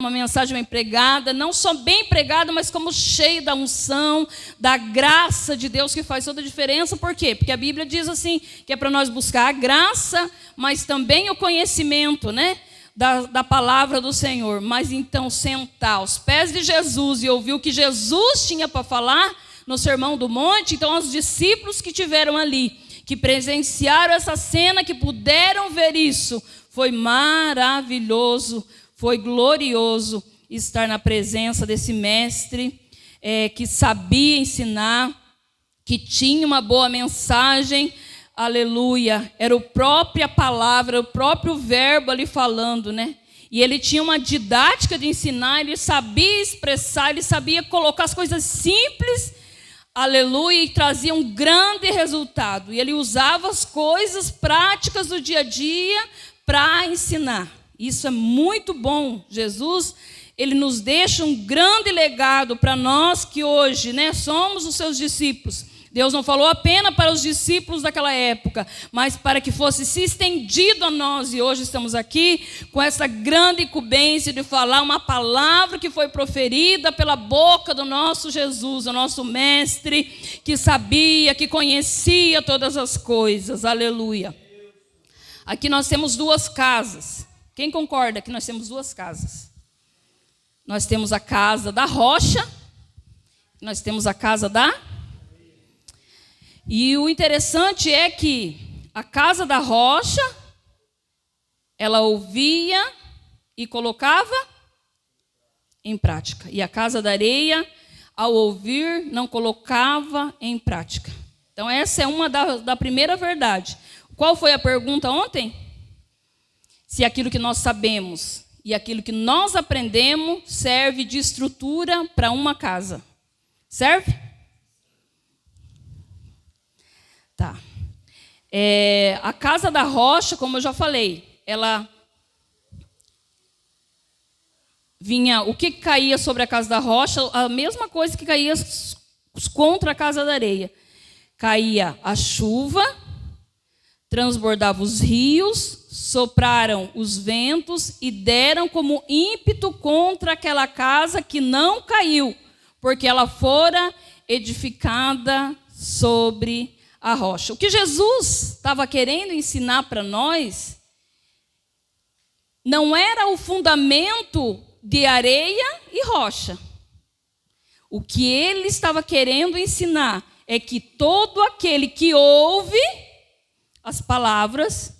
Uma mensagem bem pregada, não só bem pregada, mas como cheia da unção, da graça de Deus, que faz toda a diferença. Por quê? Porque a Bíblia diz assim, que é para nós buscar a graça, mas também o conhecimento, né? Da palavra do Senhor. Mas então sentar aos pés de Jesus e ouvir o que Jesus tinha para falar no Sermão do Monte. Então os discípulos que tiveram ali, que presenciaram essa cena, que puderam ver isso, foi maravilhoso. Foi glorioso estar na presença desse mestre que sabia ensinar, que tinha uma boa mensagem, aleluia. Era a própria palavra, o próprio verbo ali falando, né? E ele tinha uma didática de ensinar, ele sabia expressar, ele sabia colocar as coisas simples, aleluia, e trazia um grande resultado. E ele usava as coisas práticas do dia a dia para ensinar. Isso é muito bom. Jesus, ele nos deixa um grande legado para nós que hoje, né, somos os seus discípulos. Deus não falou apenas para os discípulos daquela época, mas para que fosse se estendido a nós. E hoje estamos aqui com essa grande incumbência de falar uma palavra que foi proferida pela boca do nosso Jesus, o nosso mestre, que sabia, que conhecia todas as coisas. Aleluia. Aqui nós temos duas casas. Quem concorda que nós temos duas casas? Nós temos a casa da rocha, nós temos a casa da... E o interessante é que a casa da rocha, ela ouvia e colocava em prática. E a casa da areia, ao ouvir, não colocava em prática. Então essa é uma da primeira verdade. Qual foi a pergunta ontem? Se aquilo que nós sabemos e aquilo que nós aprendemos serve de estrutura para uma casa. Serve? Tá. A casa da rocha, como eu já falei, ela vinha... O que caía sobre a casa da rocha? A mesma coisa que caía contra a casa da areia. Caía a chuva, transbordava os rios, sopraram os ventos e deram como ímpeto contra aquela casa que não caiu, porque ela fora edificada sobre a rocha. O que Jesus estava querendo ensinar para nós não era o fundamento de areia e rocha. O que ele estava querendo ensinar é que todo aquele que ouve as palavras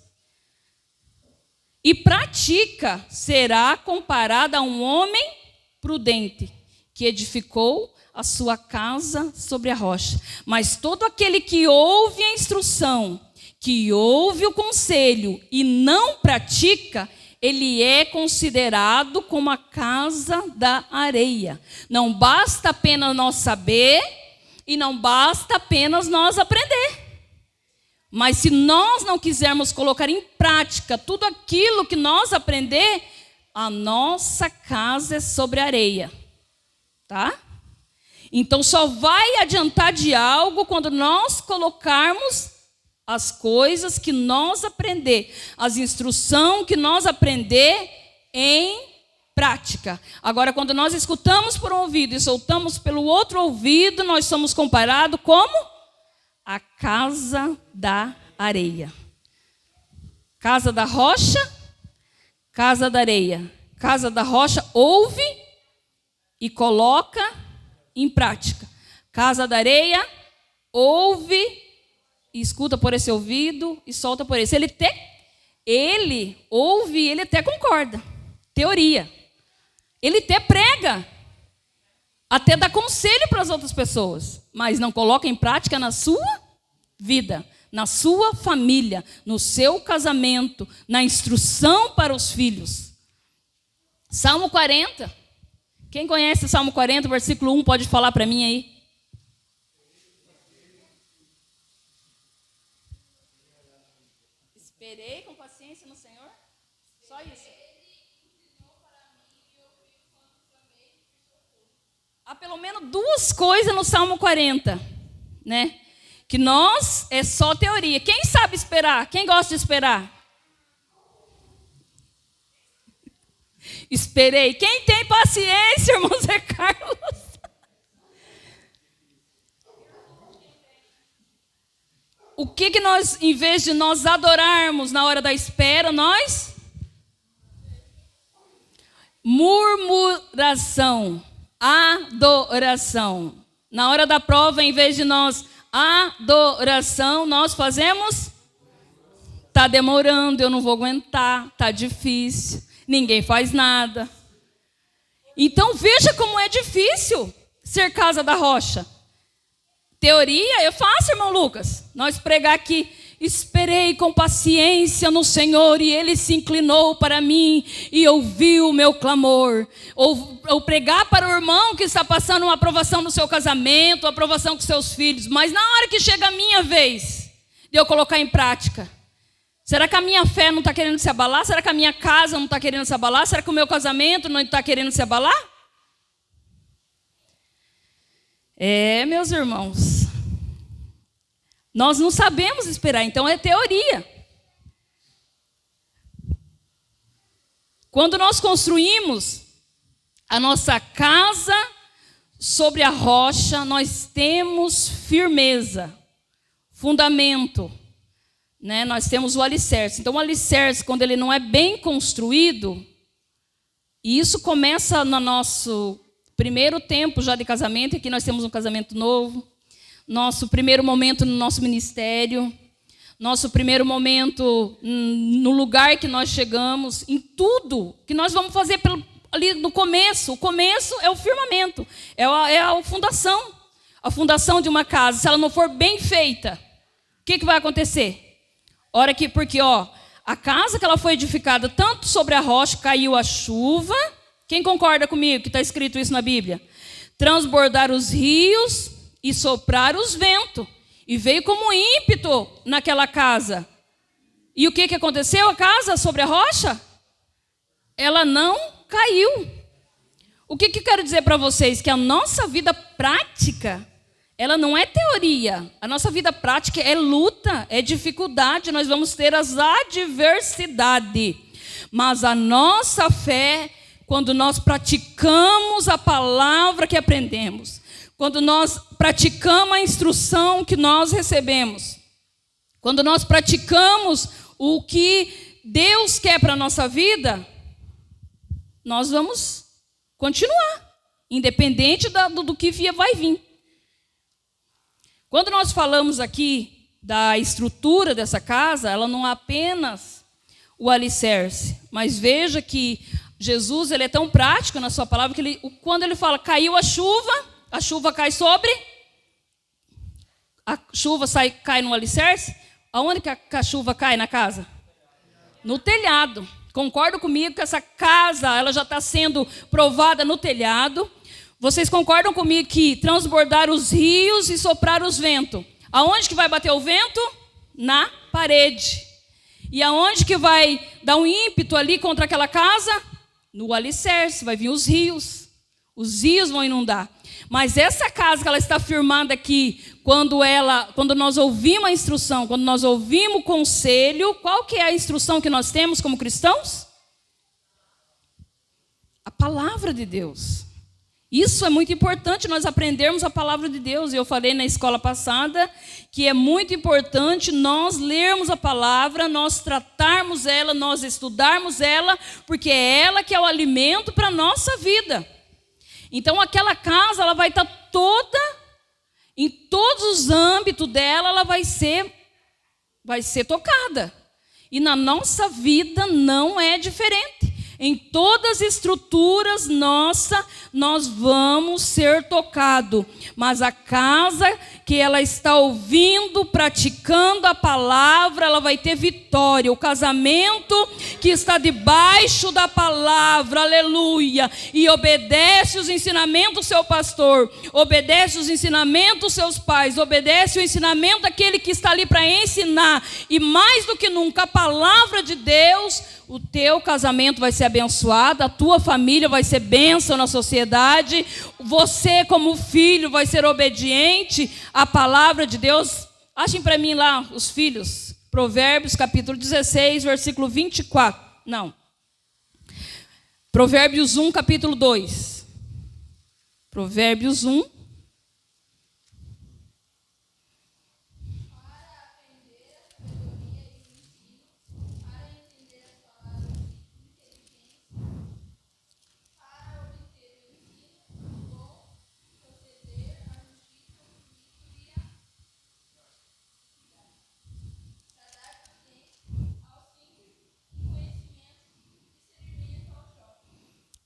e pratica será comparado a um homem prudente que edificou a sua casa sobre a rocha. Mas todo aquele que ouve a instrução, que ouve o conselho e não pratica, ele é considerado como a casa da areia. Não basta apenas nós saber e não basta apenas nós aprender. Mas se nós não quisermos colocar em prática tudo aquilo que nós aprender, a nossa casa é sobre areia. Tá? Então só vai adiantar de algo quando nós colocarmos as coisas que nós aprender, as instruções que nós aprender em prática. Agora, quando nós escutamos por um ouvido e soltamos pelo outro ouvido, nós somos comparados como a casa da areia. Casa da rocha, casa da areia. Casa da rocha ouve e coloca em prática. Casa da areia ouve e escuta por esse ouvido e solta por esse. Ele ouve, ele até concorda. Teoria. Ele até prega. Até dá conselho para as outras pessoas, mas não coloca em prática na sua vida, na sua família, no seu casamento, na instrução para os filhos. Salmo 40. Quem conhece o Salmo 40, versículo 1, pode falar para mim aí? Esperei com paciência no Senhor. Só isso. Há pelo menos duas coisas no Salmo 40, né? Que nós é só teoria. Quem sabe esperar? Quem gosta de esperar? Esperei. Quem tem paciência, irmão Zé Carlos? O que nós, em vez de nós adorarmos na hora da espera, nós? Murmuração, adoração. Na hora da prova, em vez de nós adoração, nós fazemos? Está demorando, eu não vou aguentar, está difícil, ninguém faz nada. Então veja como é difícil ser casa da rocha. Teoria é fácil, irmão Lucas. Nós pregar aqui, esperei com paciência no Senhor e Ele se inclinou para mim e ouviu o meu clamor. Ou pregar para o irmão que está passando uma aprovação no seu casamento, uma aprovação com seus filhos. Mas na hora que chega a minha vez de eu colocar em prática, será que a minha fé não está querendo se abalar? Será que a minha casa não está querendo se abalar? Será que o meu casamento não está querendo se abalar? Meus irmãos, nós não sabemos esperar, então é teoria. Quando nós construímos a nossa casa sobre a rocha, nós temos firmeza, fundamento, né? Nós temos o alicerce. Então o alicerce, quando ele não é bem construído, e isso começa no nosso primeiro tempo já de casamento, aqui nós temos um casamento novo, nosso primeiro momento no nosso ministério, nosso primeiro momento no lugar que nós chegamos, em tudo que nós vamos fazer ali no começo. O começo é o firmamento, é a fundação de uma casa. Se ela não for bem feita, o que vai acontecer? Porque a casa que ela foi edificada tanto sobre a rocha, caiu a chuva. Quem concorda comigo que está escrito isso na Bíblia? Transbordar os rios e soprar os ventos. E veio como ímpeto naquela casa. E o que aconteceu? A casa sobre a rocha? Ela não caiu. O que eu quero dizer para vocês? Que a nossa vida prática, ela não é teoria. A nossa vida prática é luta, é dificuldade. Nós vamos ter as adversidades. Mas a nossa fé, quando nós praticamos a palavra que aprendemos, quando nós praticamos a instrução que nós recebemos, quando nós praticamos o que Deus quer para a nossa vida, nós vamos continuar, independente do que vai vir. Quando nós falamos aqui da estrutura dessa casa, ela não é apenas o alicerce, mas veja que Jesus, ele é tão prático na sua palavra que quando ele fala, caiu a chuva cai sobre, a chuva cai no alicerce. Aonde que a chuva cai na casa? No telhado. Concorda comigo que essa casa, ela já está sendo provada no telhado? Vocês concordam comigo que transbordar os rios e soprar os ventos? Aonde que vai bater o vento? Na parede. E aonde que vai dar um ímpeto ali contra aquela casa? No alicerce, vai vir os rios vão inundar. Mas essa casa que ela está firmada aqui, quando nós ouvimos a instrução, quando nós ouvimos o conselho, qual que é a instrução que nós temos como cristãos? A palavra de Deus. Isso é muito importante, nós aprendermos a palavra de Deus. Eu falei na escola passada que é muito importante nós lermos a palavra, nós tratarmos ela, nós estudarmos ela, porque é ela que é o alimento para a nossa vida. Então aquela casa, ela vai estar toda, em todos os âmbitos dela, ela vai ser tocada. E na nossa vida não é diferente. Em todas as estruturas nossas, nós vamos ser tocados. Mas a casa que ela está ouvindo, praticando a palavra, ela vai ter vitória. O casamento que está debaixo da palavra, aleluia, e obedece os ensinamentos do seu pastor, obedece os ensinamentos dos seus pais, obedece o ensinamento daquele que está ali para ensinar. E mais do que nunca, a palavra de Deus, o teu casamento vai ser abençoado, a tua família vai ser bênção na sociedade, você como filho vai ser obediente à palavra de Deus. Achem para mim lá os filhos, Provérbios capítulo 16, versículo 24. Não. Provérbios 1, capítulo 2. Provérbios 1.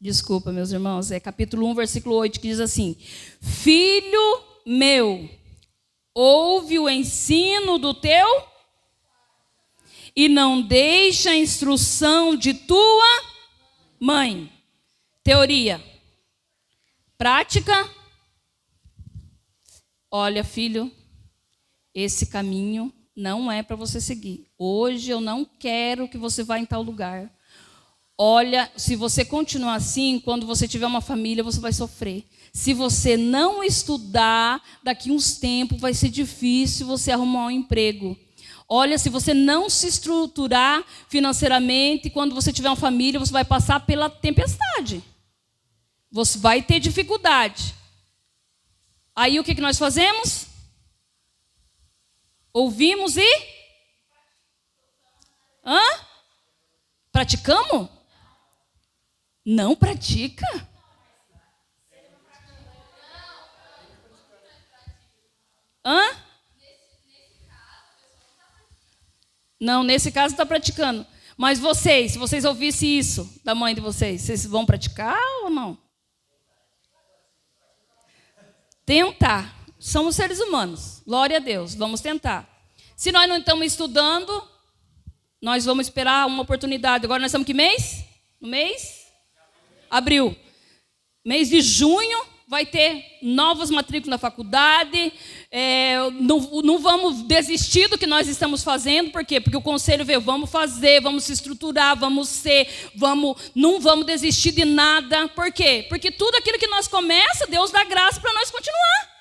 Desculpa, meus irmãos, é capítulo 1, versículo 8, que diz assim: Filho meu, ouve o ensino do teu e não deixa a instrução de tua mãe. Teoria. Prática. Olha, filho, esse caminho não é para você seguir. Hoje eu não quero que você vá em tal lugar. Olha, se você continuar assim, quando você tiver uma família, você vai sofrer. Se você não estudar, daqui uns tempos vai ser difícil você arrumar um emprego. Olha, se você não se estruturar financeiramente, quando você tiver uma família, você vai passar pela tempestade. Você vai ter dificuldade. Aí o que nós fazemos? Ouvimos e? Praticamos? Não pratica? Não, nesse caso está praticando. Mas vocês, se vocês ouvissem isso da mãe de vocês, vocês vão praticar ou não? Tentar. Somos seres humanos. Glória a Deus. Vamos tentar. Se nós não estamos estudando, nós vamos esperar uma oportunidade. Agora nós estamos que mês? No mês? Abril. Mês de junho vai ter novas matrículas na faculdade. Não vamos desistir do que nós estamos fazendo. Por quê? Porque o conselho veio, vamos fazer, vamos se estruturar, não vamos desistir de nada. Por quê? Porque tudo aquilo que nós começamos, Deus dá graça para nós continuar.